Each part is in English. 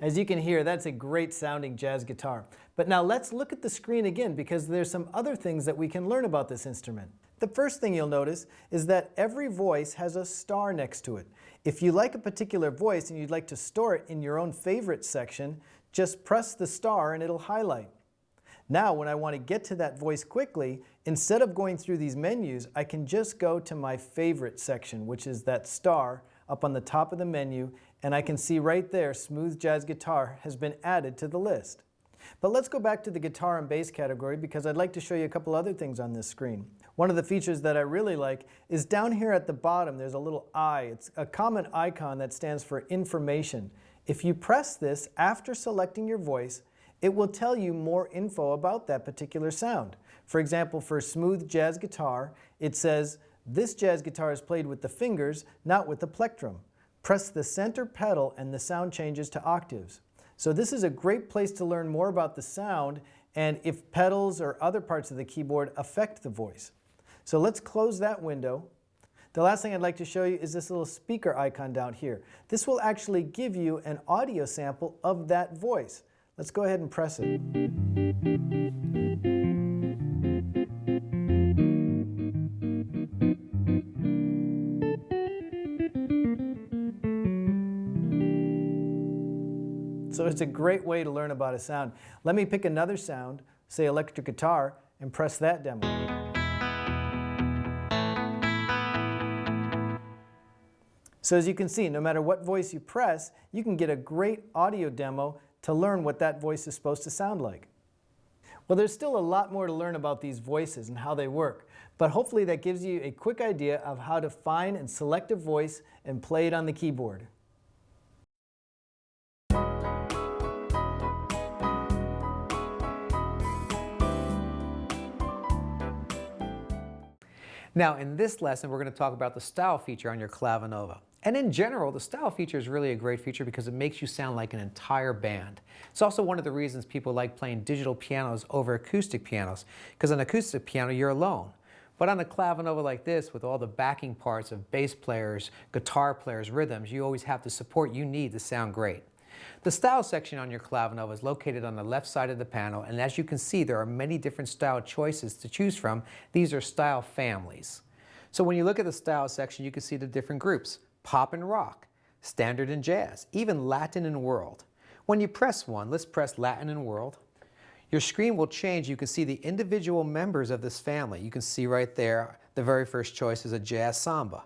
As you can hear, that's a great sounding jazz guitar. But now let's look at the screen again because there's some other things that we can learn about this instrument. The first thing you'll notice is that every voice has a star next to it. If you like a particular voice and you'd like to store it in your own favorite section, just press the star and it'll highlight. Now, when I want to get to that voice quickly, instead of going through these menus, I can just go to my favorite section, which is that star up on the top of the menu, and I can see right there, Smooth Jazz Guitar has been added to the list. But let's go back to the guitar and bass category because I'd like to show you a couple other things on this screen. One of the features that I really like is down here at the bottom, there's a little I. It's a common icon that stands for information. If you press this after selecting your voice, it will tell you more info about that particular sound. For example, for Smooth Jazz Guitar, it says, this jazz guitar is played with the fingers, not with the plectrum. Press the center pedal and the sound changes to octaves. So this is a great place to learn more about the sound and if pedals or other parts of the keyboard affect the voice. So let's close that window. The last thing I'd like to show you is this little speaker icon down here. This will actually give you an audio sample of that voice. Let's go ahead and press it. So it's a great way to learn about a sound. Let me pick another sound, say electric guitar, and press that demo. So as you can see, no matter what voice you press, you can get a great audio demo to learn what that voice is supposed to sound like. Well, there's still a lot more to learn about these voices and how they work, but hopefully that gives you a quick idea of how to find and select a voice and play it on the keyboard. Now, in this lesson, we're going to talk about the style feature on your Clavinova. And in general, the style feature is really a great feature because it makes you sound like an entire band. It's also one of the reasons people like playing digital pianos over acoustic pianos, because on an acoustic piano, you're alone. But on a Clavinova like this, with all the backing parts of bass players, guitar players, rhythms, you always have the support you need to sound great. The style section on your Clavinova is located on the left side of the panel, and as you can see, there are many different style choices to choose from. These are style families. So when you look at the style section, you can see the different groups: pop and rock, standard and jazz, even Latin and world. When you press one, let's press Latin and world, your screen will change. You can see the individual members of this family. You can see right there, the very first choice is a jazz samba.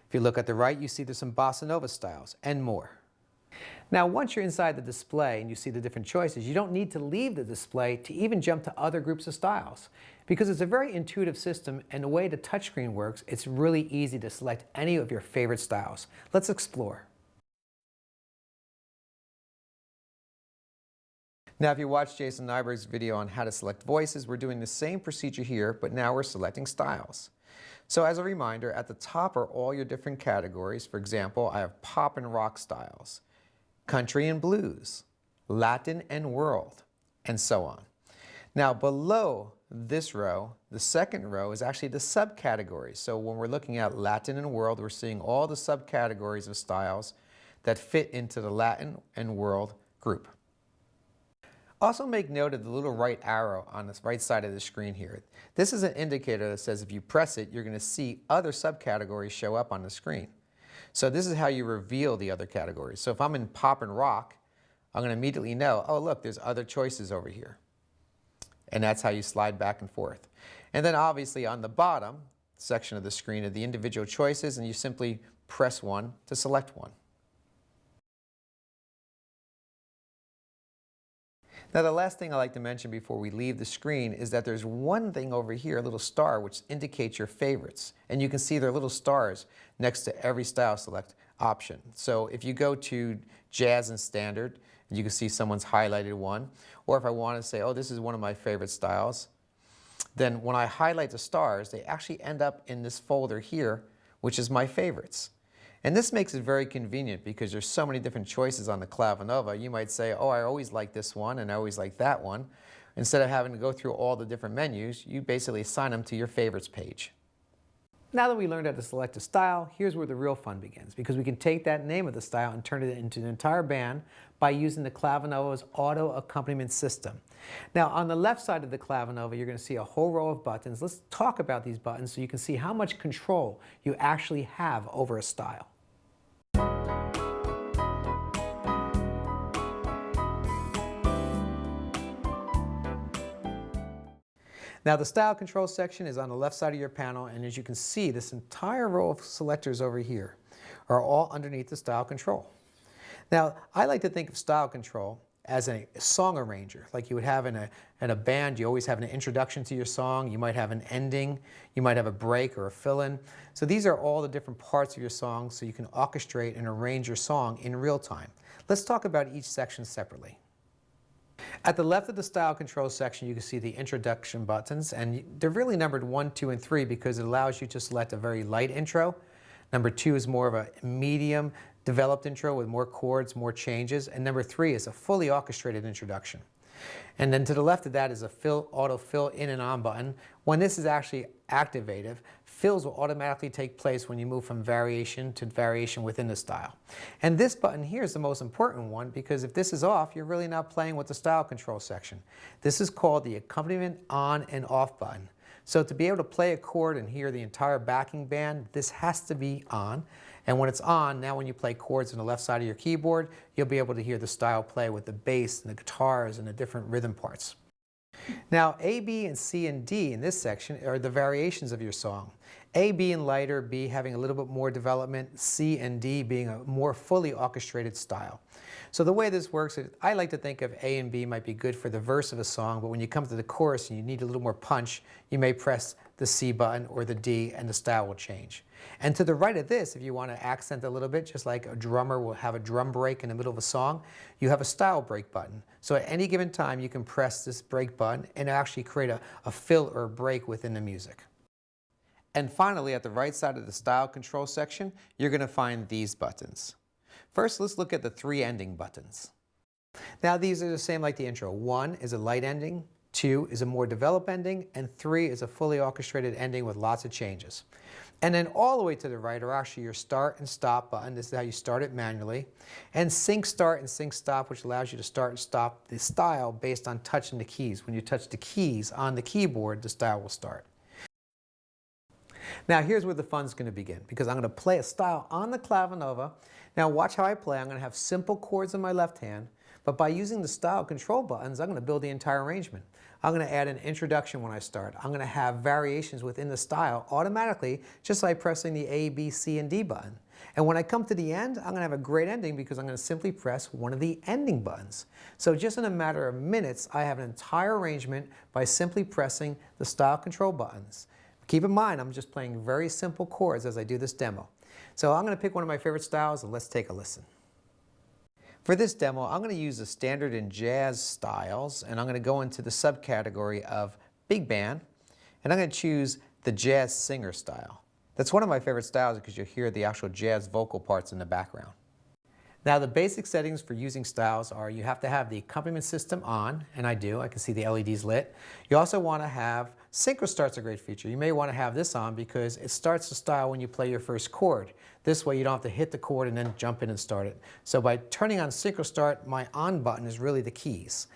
If you look at the right, you see there's some bossa nova styles and more. Now, once you're inside the display and you see the different choices, you don't need to leave the display to even jump to other groups of styles. Because it's a very intuitive system and the way the touchscreen works, it's really easy to select any of your favorite styles. Let's explore. Now, if you watched Jason Nyberg's video on how to select voices, we're doing the same procedure here, but now we're selecting styles. So as a reminder, at the top are all your different categories. For example, I have pop and rock styles, country and blues, Latin and world, and so on. Now below this row, the second row is actually the subcategories. So when we're looking at Latin and world, we're seeing all the subcategories of styles that fit into the Latin and world group. Also make note of the little right arrow on the right side of the screen here. This is an indicator that says if you press it, you're going to see other subcategories show up on the screen. So this is how you reveal the other categories. So if I'm in pop and rock, I'm going to immediately know, oh look, there's other choices over here. And that's how you slide back and forth. And then obviously on the bottom section of the screen are the individual choices, and you simply press one to select one. Now the last thing I like to mention before we leave the screen is that there's one thing over here, a little star, which indicates your favorites. And you can see there are little stars next to every style select option. So if you go to jazz and standard, you can see someone's highlighted one. Or if I want to say, oh, this is one of my favorite styles, then when I highlight the stars, they actually end up in this folder here, which is my favorites. And this makes it very convenient because there's so many different choices on the Clavinova. You might say, oh, I always like this one and I always like that one. Instead of having to go through all the different menus, you basically assign them to your favorites page. Now that we learned how to select a style, here's where the real fun begins, because we can take that name of the style and turn it into an entire band by using the Clavinova's auto accompaniment system. Now, on the left side of the Clavinova, you're going to see a whole row of buttons. Let's talk about these buttons so you can see how much control you actually have over a style. Now the style control section is on the left side of your panel, and as you can see, this entire row of selectors over here are all underneath the style control. Now I like to think of style control as a song arranger, like you would have in a band. You always have an introduction to your song, you might have an ending, you might have a break or a fill-in. So these are all the different parts of your song so you can orchestrate and arrange your song in real time. Let's talk about each section separately. At the left of the style control section, you can see the introduction buttons, and they're really numbered 1, 2, and 3 because it allows you to select a very light intro. Number 2 is more of a medium developed intro with more chords, more changes, and number 3 is a fully orchestrated introduction. And then to the left of that is a auto fill in and on button. When this is actually activated, fills will automatically take place when you move from variation to variation within the style. And this button here is the most important one because if this is off, you're really not playing with the style control section. This is called the accompaniment on and off button. So to be able to play a chord and hear the entire backing band, this has to be on. And when it's on, now when you play chords on the left side of your keyboard, you'll be able to hear the style play with the bass and the guitars and the different rhythm parts. Now A, B, and C, and D in this section are the variations of your song. A being lighter, B having a little bit more development, C and D being a more fully orchestrated style. So the way this works is I like to think of A and B might be good for the verse of a song, but when you come to the chorus and you need a little more punch, you may press the C button or the D and the style will change. And to the right of this, if you want to accent a little bit, just like a drummer will have a drum break in the middle of a song, you have a style break button. So at any given time, you can press this break button and actually create a fill or break within the music. And finally, at the right side of the style control section, you're going to find these buttons. First, let's look at the 3 ending buttons. Now these are the same like the intro. 1 is a light ending, 2 is a more developed ending, and 3 is a fully orchestrated ending with lots of changes. And then all the way to the right are actually your start and stop button. This is how you start it manually. And sync start and sync stop, which allows you to start and stop the style based on touching the keys. When you touch the keys on the keyboard, the style will start. Now here's where the fun's going to begin, because I'm going to play a style on the Clavinova. Now watch how I play. I'm going to have simple chords in my left hand, but by using the style control buttons, I'm going to build the entire arrangement. I'm going to add an introduction when I start. I'm going to have variations within the style automatically just by pressing the A, B, C, and D button. And when I come to the end, I'm going to have a great ending because I'm going to simply press one of the ending buttons. So just in a matter of minutes, I have an entire arrangement by simply pressing the style control buttons. Keep in mind, I'm just playing very simple chords as I do this demo. So I'm going to pick one of my favorite styles and let's take a listen. For this demo, I'm going to use the standard and jazz styles, and I'm going to go into the subcategory of big band, and I'm going to choose the jazz singer style. That's one of my favorite styles because you'll hear the actual jazz vocal parts in the background. Now the basic settings for using styles are you have to have the accompaniment system on, and I do. I can see the LEDs lit. You also want to have synchro start's a great feature. You may want to have this on because it starts the style when you play your first chord. This way you don't have to hit the chord and then jump in and start it. So by turning on synchro start, my on button is really the keys.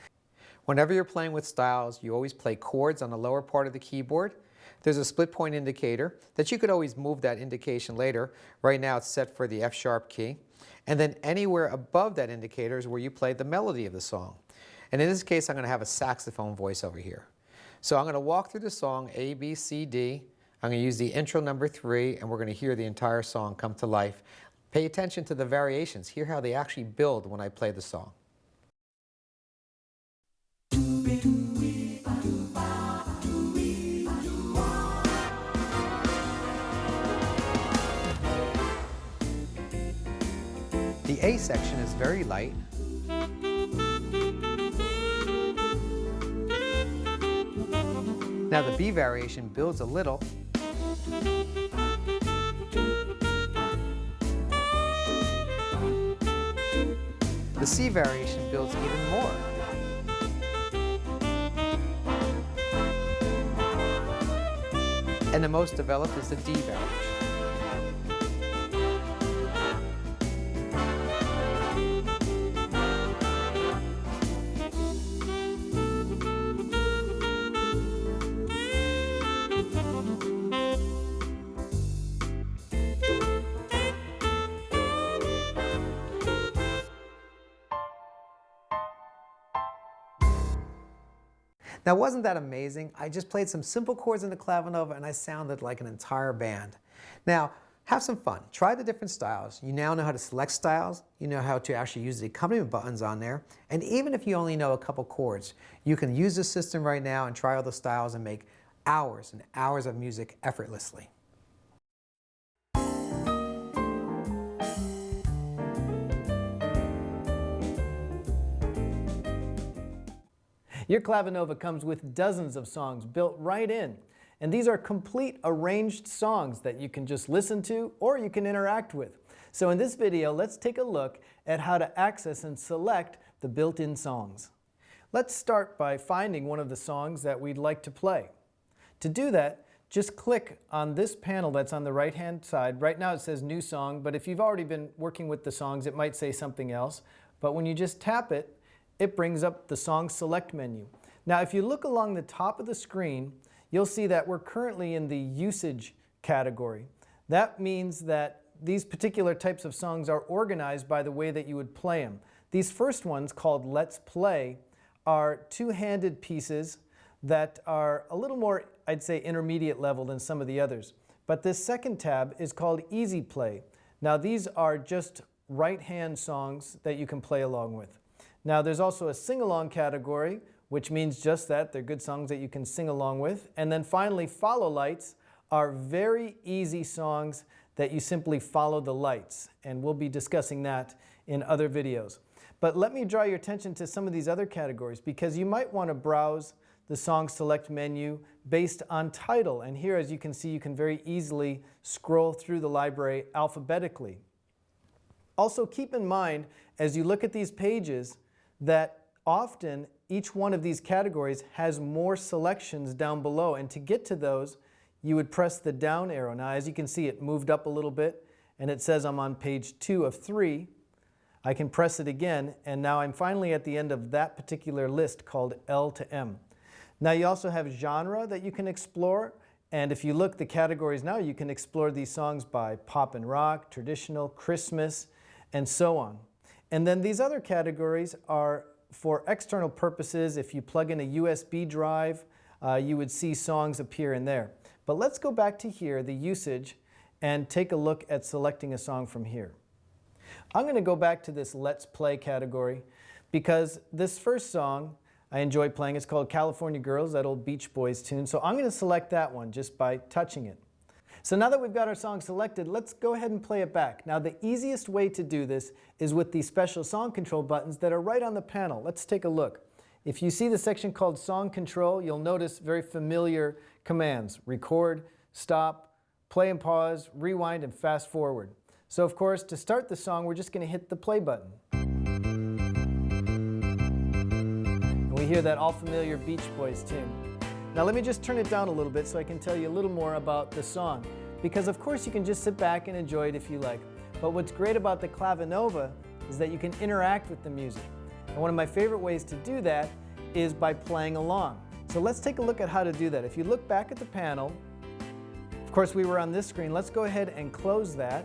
Whenever you're playing with styles, you always play chords on the lower part of the keyboard. There's a split point indicator that you could always move that indication later. Right now it's set for the F sharp key. And then anywhere above that indicator is where you play the melody of the song. And in this case, I'm going to have a saxophone voice over here. So I'm going to walk through the song A, B, C, D. I'm going to use the intro number 3, and we're going to hear the entire song come to life. Pay attention to the variations. Hear how they actually build when I play the song. The A section is very light. Now the B variation builds a little. The C variation builds even more. And the most developed is the D variation. Now, wasn't that amazing? I just played some simple chords in the clavinova and I sounded like an entire band. Now, have some fun. Try the different styles. You now know how to select styles. You know how to actually use the accompaniment buttons on there. And even if you only know a couple chords, you can use this system right now and try all the styles and make hours and hours of music effortlessly. Your clavinova comes with dozens of songs built right in, and these are complete arranged songs that you can just listen to or you can interact with. So in this video, let's take a look at how to access and select the built-in songs. Let's start by finding one of the songs that we'd like to play. To do that, just click on this panel that's on the right-hand side. Right now it says New Song, but if you've already been working with the songs, it might say something else. But when you just tap it, it brings up the Song Select menu. Now, if you look along the top of the screen, you'll see that we're currently in the usage category. That means that these particular types of songs are organized by the way that you would play them. These first ones, called Let's Play, are two-handed pieces that are a little more, I'd say, intermediate level than some of the others. But this second tab is called Easy Play. Now, these are just right-hand songs that you can play along with. Now, there's also a sing-along category, which means just that. They're good songs that you can sing along with. And then finally, follow lights are very easy songs that you simply follow the lights. And we'll be discussing that in other videos. But let me draw your attention to some of these other categories, because you might want to browse the Song Select menu based on title. And here, as you can see, you can very easily scroll through the library alphabetically. Also, keep in mind, as you look at these pages, that often each one of these categories has more selections down below, and to get to those you would press the down arrow. Now, as you can see, it moved up a little bit and it says I'm on page 2 of 3. I can press it again and now I'm finally at the end of that particular list called L to M. Now, you also have genre that you can explore, and if you look the categories now, you can explore these songs by pop and rock, traditional, Christmas, and so on. And then these other categories are for external purposes. If you plug in a USB drive, you would see songs appear in there. But let's go back to here, the usage, and take a look at selecting a song from here. I'm going to go back to this Let's Play category because this first song I enjoy playing. It's called California Girls, that old Beach Boys tune. So I'm going to select that one just by touching it. So now that we've got our song selected, let's go ahead and play it back. Now, the easiest way to do this is with these special song control buttons that are right on the panel. Let's take a look. If you see the section called Song Control, you'll notice very familiar commands: record, stop, play and pause, rewind, and fast forward. So of course, to start the song, we're just going to hit the play button. And we hear that all familiar Beach Boys tune. Now let me just turn it down a little bit so I can tell you a little more about the song. Because of course you can just sit back and enjoy it if you like. But what's great about the clavinova is that you can interact with the music. And one of my favorite ways to do that is by playing along. So let's take a look at how to do that. If you look back at the panel, of course we were on this screen. Let's go ahead and close that.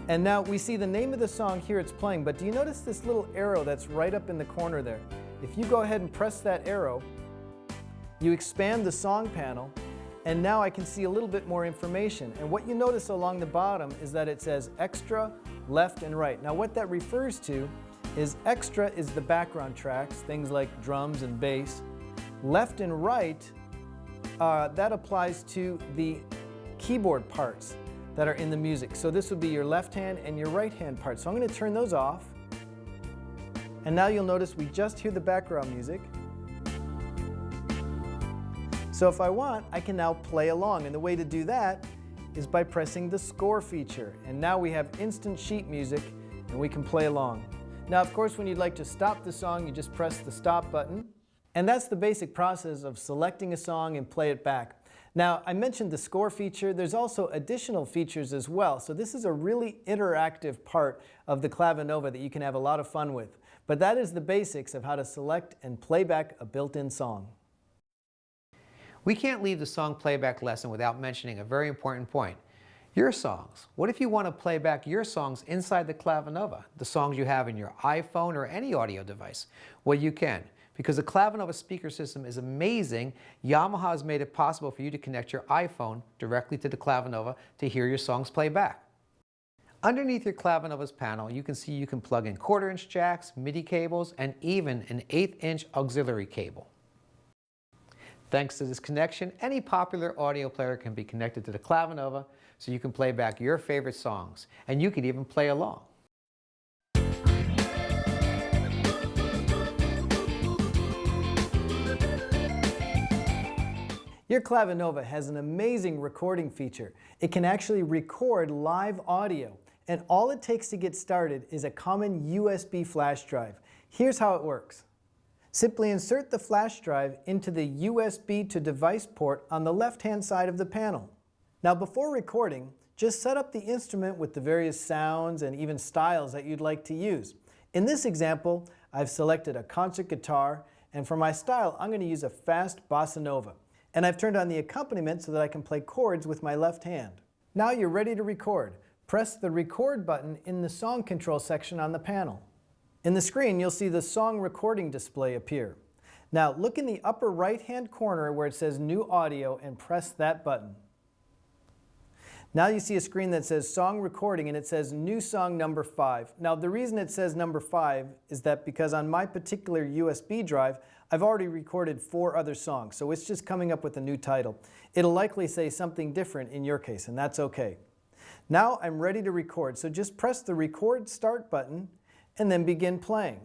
And now we see the name of the song here it's playing, but do you notice this little arrow that's right up in the corner there? If you go ahead and press that arrow, you expand the song panel, and now I can see a little bit more information. And what you notice along the bottom is that it says extra, left, and right. Now what that refers to is extra is the background tracks, things like drums and bass. Left and right, that applies to the keyboard parts that are in the music. So this would be your left hand and your right hand part. So I'm going to turn those off. And now you'll notice we just hear the background music. So if I want, I can now play along. And the way to do that is by pressing the score feature. And now we have instant sheet music and we can play along. Now, of course, when you'd like to stop the song, you just press the stop button. And that's the basic process of selecting a song and play it back. Now, I mentioned the score feature. There's also additional features as well. So this is a really interactive part of the Clavinova that you can have a lot of fun with. But that is the basics of how to select and play back a built-in song. We can't leave the song playback lesson without mentioning a very important point. Your songs. What if you want to play back your songs inside the Clavinova, the songs you have in your iPhone or any audio device? Well, you can. Because the Clavinova speaker system is amazing, Yamaha has made it possible for you to connect your iPhone directly to the Clavinova to hear your songs play back. Underneath your Clavinova's panel, you can see you can plug in 1/4-inch jacks, MIDI cables, and even an 1/8-inch auxiliary cable. Thanks to this connection, any popular audio player can be connected to the Clavinova so you can play back your favorite songs, and you can even play along. Your Clavinova has an amazing recording feature. It can actually record live audio, and all it takes to get started is a common USB flash drive. Here's how it works. Simply insert the flash drive into the USB to device port on the left-hand side of the panel. Now, before recording, just set up the instrument with the various sounds and even styles that you'd like to use. In this example, I've selected a concert guitar, and for my style, I'm going to use a fast bossa nova. And I've turned on the accompaniment so that I can play chords with my left hand. Now you're ready to record. Press the record button in the song control section on the panel. In the screen, you'll see the song recording display appear. Now look in the upper right-hand corner where it says New Audio and press that button. Now you see a screen that says Song Recording and it says New Song Number 5. Now the reason it says number 5 is that because on my particular USB drive, I've already recorded 4 other songs, so it's just coming up with a new title. It'll likely say something different in your case, and that's okay. Now I'm ready to record, so just press the Record Start button and then begin playing.